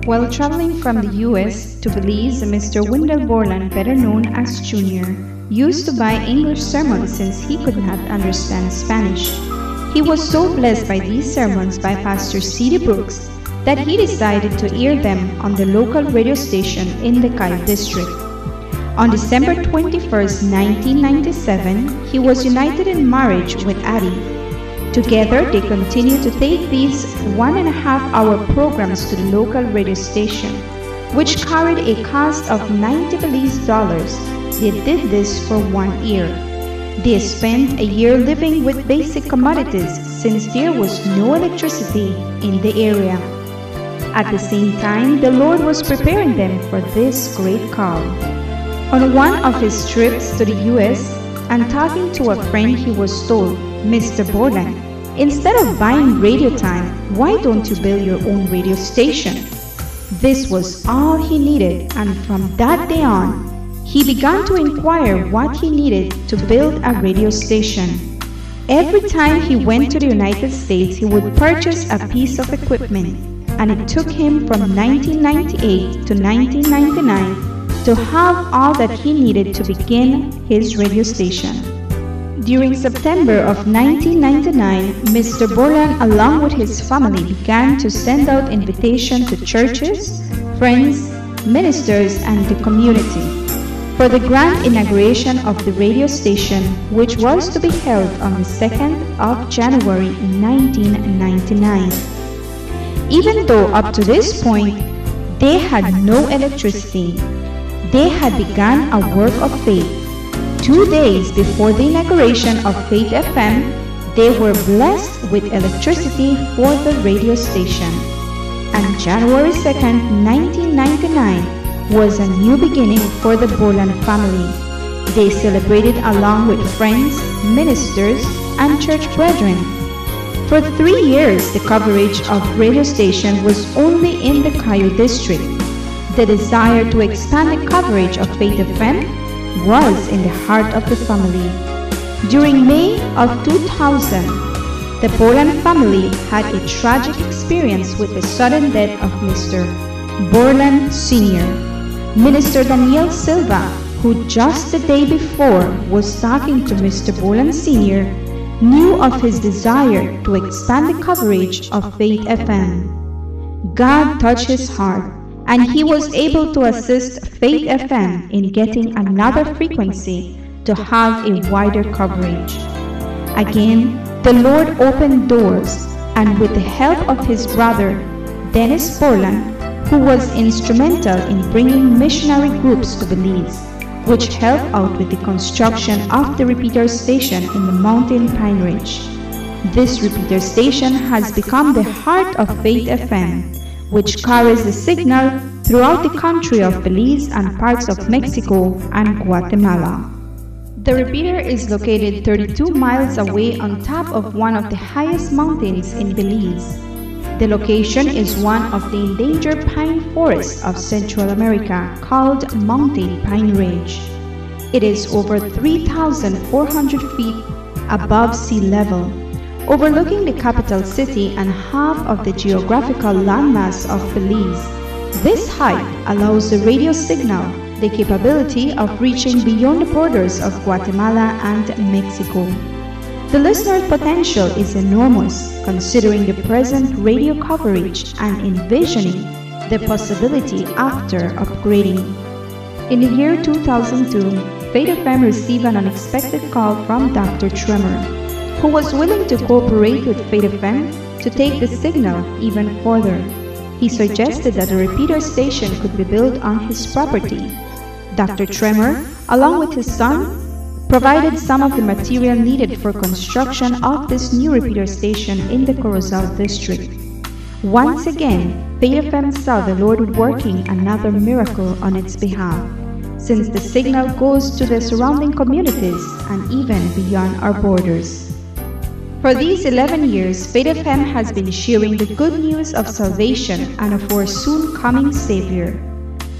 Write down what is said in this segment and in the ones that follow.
While traveling from the US to Belize, Mr. Borlan, better known as Junior, used to buy English sermons since he could not understand Spanish. He was so blessed by these sermons by Pastor C.D. Brooks that he decided to air them on the local radio station in the Cayo district. On December 21, 1997, he was united in marriage with Addie. Together, they continued to take these 1.5-hour programs to the local radio station, which carried a cost of 90 Belize dollars. They did this for 1 year. They spent a year living with basic commodities since there was no electricity in the area. At the same time, the Lord was preparing them for this great call. On one of his trips to the US and talking to a friend, he was told, "Mr. Borlan, instead of buying radio time, why don't you build your own radio station?" This was all he needed, and from that day on, he began to inquire what he needed to build a radio station. Every time he went to the United States, he would purchase a piece of equipment, and it took him from 1998 to 1999 to have all that he needed to begin his radio station. During September of 1999, Mr. Borlan, along with his family, began to send out invitations to churches, friends, ministers, and the community for the grand inauguration of the radio station, which was to be held on the 2nd of January 1999. Even though up to this point, they had no electricity, they had begun a work of faith. 2 days before the inauguration of Faith FM, they were blessed with electricity for the radio station. And January 2nd, 1999 was a new beginning for the Borlan family. They celebrated along with friends, ministers, and church brethren. For 3 years, the coverage of radio station was only in the Cayo district. The desire to expand the coverage of Faith FM was in the heart of the family. During May of 2000, the Borlan family had a tragic experience with the sudden death of Mr. Borlan Sr. Minister Daniel Silva, who just the day before was talking to Mr. Borlan Sr., knew of his desire to expand the coverage of Faith FM. God touched his heart, and he was able to assist Faith FM in getting another frequency to have a wider coverage. Again, the Lord opened doors, and with the help of his brother, Dennis Borlan, who was instrumental in bringing missionary groups to Belize, which helped out with the construction of the repeater station in the mountain Pine Ridge. This repeater station has become the heart of Faith FM, which carries the signal throughout the country of Belize and parts of Mexico and Guatemala. The repeater is located 32 miles away on top of one of the highest mountains in Belize. The location is one of the endangered pine forests of Central America called Mountain Pine Ridge. It is over 3,400 feet above sea level, overlooking the capital city and half of the geographical landmass of Belize. This height allows the radio signal the capability of reaching beyond the borders of Guatemala and Mexico. The listener's potential is enormous, considering the present radio coverage and envisioning the possibility after upgrading. In the year 2002, Faith FM received an unexpected call from Dr. Tremor, who was willing to cooperate with Faith FM to take the signal even further. He suggested that a repeater station could be built on his property. Dr. Tremor, along with his son, provided some of the material needed for construction of this new repeater station in the Corozal district. Once again, Faith FM saw the Lord working another miracle on its behalf, since the signal goes to the surrounding communities and even beyond our borders. For these 11 years, Faith FM has been sharing the good news of salvation and of our soon-coming Savior.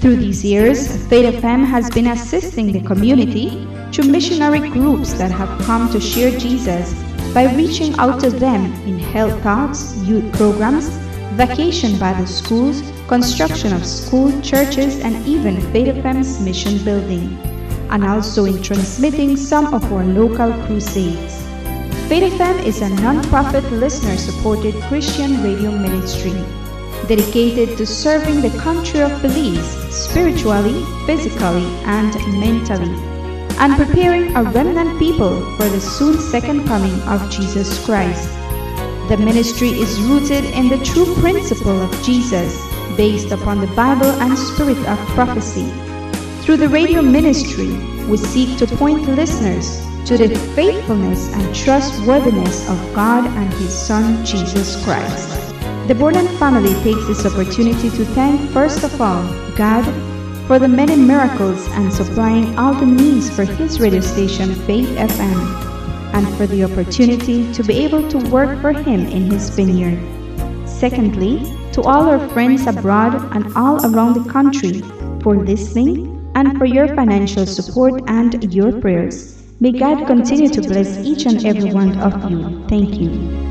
Through these years, Faith FM has been assisting the community through missionary groups that have come to share Jesus by reaching out to them in health talks, youth programs, vacation Bible schools, construction of school, churches, and even Faith FM's mission building, and also in transmitting some of our local crusades. Faith FM is a non-profit listener-supported Christian radio ministry dedicated to serving the country of Belize spiritually, physically, and mentally, and preparing a remnant people for the soon second coming of Jesus Christ. The ministry is rooted in the true principle of Jesus, based upon the Bible and spirit of prophecy. Through the radio ministry, we seek to point listeners to the faithfulness and trustworthiness of God and His Son, Jesus Christ. The Borlan family takes this opportunity to thank first of all God for the many miracles and supplying all the needs for His radio station Faith FM, and for the opportunity to be able to work for Him in His vineyard. Secondly, to all our friends abroad and all around the country for listening and for your financial support and your prayers. May God continue to bless each and every one of you. Thank you.